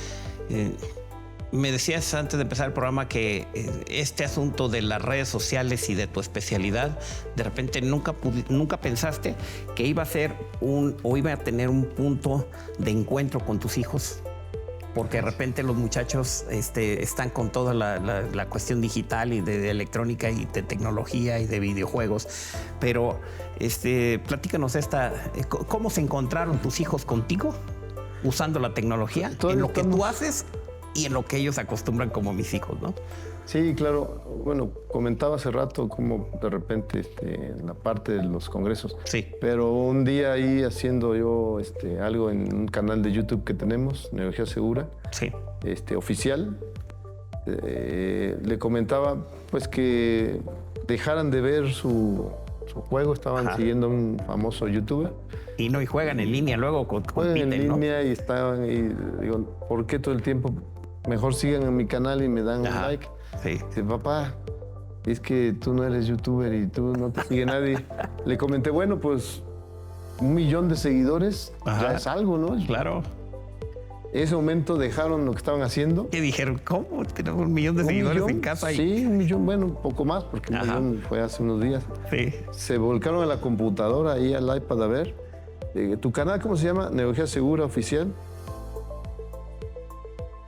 me decías antes de empezar el programa que este asunto de las redes sociales y de tu especialidad, de repente nunca pensaste que iba a ser iba a tener un punto de encuentro con tus hijos. Porque de repente los muchachos están con toda la cuestión digital y de electrónica y de tecnología y de videojuegos. Pero platícanos ¿cómo se encontraron tus hijos contigo usando la tecnología en lo que tú haces y en lo que ellos acostumbran como mis hijos, ¿no? Sí, claro. Bueno, comentaba hace rato cómo de repente en la parte de los congresos. Sí. Pero un día ahí haciendo yo algo en un canal de YouTube que tenemos, Neurología Segura, sí, oficial, le comentaba pues que dejaran de ver su juego. Estaban siguiendo a un famoso youtuber. Y juegan en línea luego juegan en línea, ¿no? Y digo, ¿por qué todo el tiempo? Mejor sigan en mi canal y me dan un like. Sí. Dice, papá, es que tú no eres youtuber y tú no te sigue nadie. Le comenté, bueno, pues 1 millón de seguidores ya es algo, ¿no? Claro. En ese momento dejaron lo que estaban haciendo. ¿Qué dijeron? ¿Cómo? ¿Tenemos 1 millón de seguidores en casa? Sí, 1 millón, bueno, un poco más, porque 1 millón fue hace unos días. Sí. Se volcaron a la computadora, ahí al iPad a ver. ¿Tu canal cómo se llama? Neurología Segura Oficial.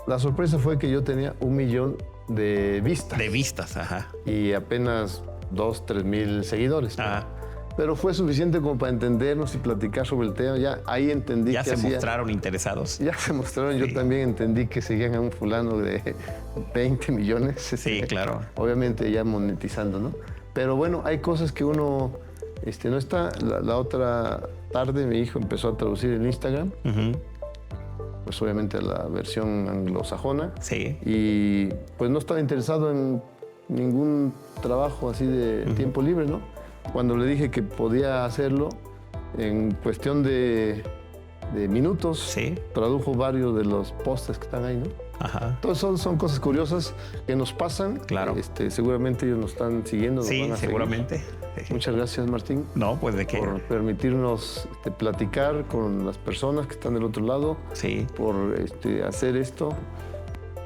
La sorpresa fue que yo tenía 1 millón de vistas. De vistas, Y apenas 2-3 mil seguidores. Pero fue suficiente como para entendernos y platicar sobre el tema. Ya ahí entendí que se mostraron interesados. Ya se mostraron. Sí. Yo también entendí que seguían a un fulano de 20 millones. Sí, claro. Obviamente ya monetizando, ¿no? Pero bueno, hay cosas que uno no está. La otra tarde mi hijo empezó a traducir en Instagram. Pues obviamente la versión anglosajona. Sí. Y pues no estaba interesado en ningún trabajo así de tiempo libre, ¿no? Cuando le dije que podía hacerlo, en cuestión de minutos, tradujo varios de los postes que están ahí, ¿no? Entonces son cosas curiosas que nos pasan. Claro. Seguramente ellos nos están siguiendo. Sí, nos van a seguramente. Seguir. Muchas gracias, Martín. No, pues de qué. Por permitirnos platicar con las personas que están del otro lado. Sí. Por hacer esto.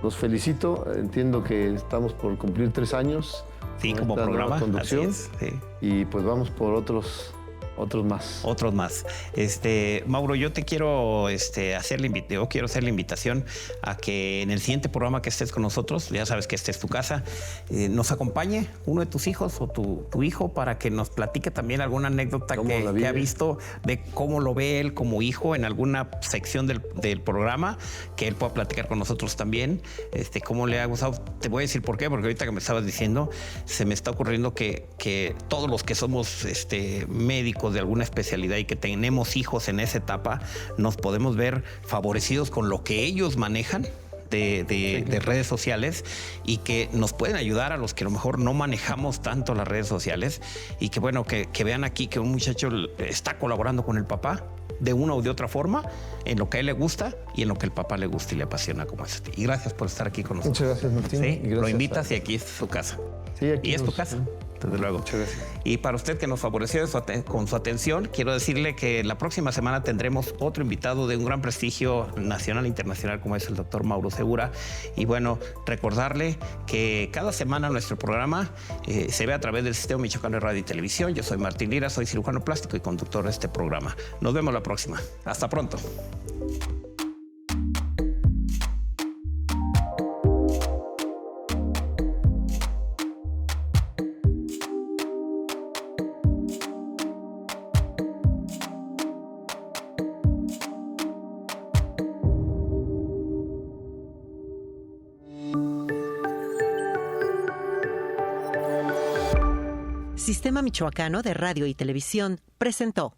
Los felicito. Entiendo que estamos por cumplir 3 años. Sí, como programa. Conducción. Así es. Sí. Y pues vamos por otros Otros más. Otros más. Mauro, yo te quiero hacer la invitación a que en el siguiente programa que estés con nosotros, ya sabes que esta es tu casa, nos acompañe uno de tus hijos o tu hijo para que nos platique también alguna anécdota que ha visto de cómo lo ve él como hijo en alguna sección del programa, que él pueda platicar con nosotros también, cómo le ha gustado. Te voy a decir por qué, porque ahorita que me estabas diciendo, se me está ocurriendo que todos los que somos médicos de alguna especialidad y que tenemos hijos en esa etapa, nos podemos ver favorecidos con lo que ellos manejan de redes sociales y que nos pueden ayudar a los que a lo mejor no manejamos tanto las redes sociales y que bueno, que vean aquí que un muchacho está colaborando con el papá de una u de otra forma en lo que a él le gusta y en lo que el papá le gusta y le apasiona como este. Y gracias por estar aquí con nosotros. Muchas gracias, Martín. Sí, y gracias lo invitas y aquí es su casa. Sí, aquí y es tu casa. Desde luego. Muchas gracias. Y para usted que nos favoreció con su atención, quiero decirle que la próxima semana tendremos otro invitado de un gran prestigio nacional e internacional como es el doctor Mauro Segura. Y bueno, recordarle que cada semana nuestro programa se ve a través del Sistema Michoacano de Radio y Televisión. Yo soy Martín Lira, soy cirujano plástico y conductor de este programa. Nos vemos la próxima. Hasta pronto. Sistema Michoacano de Radio y Televisión presentó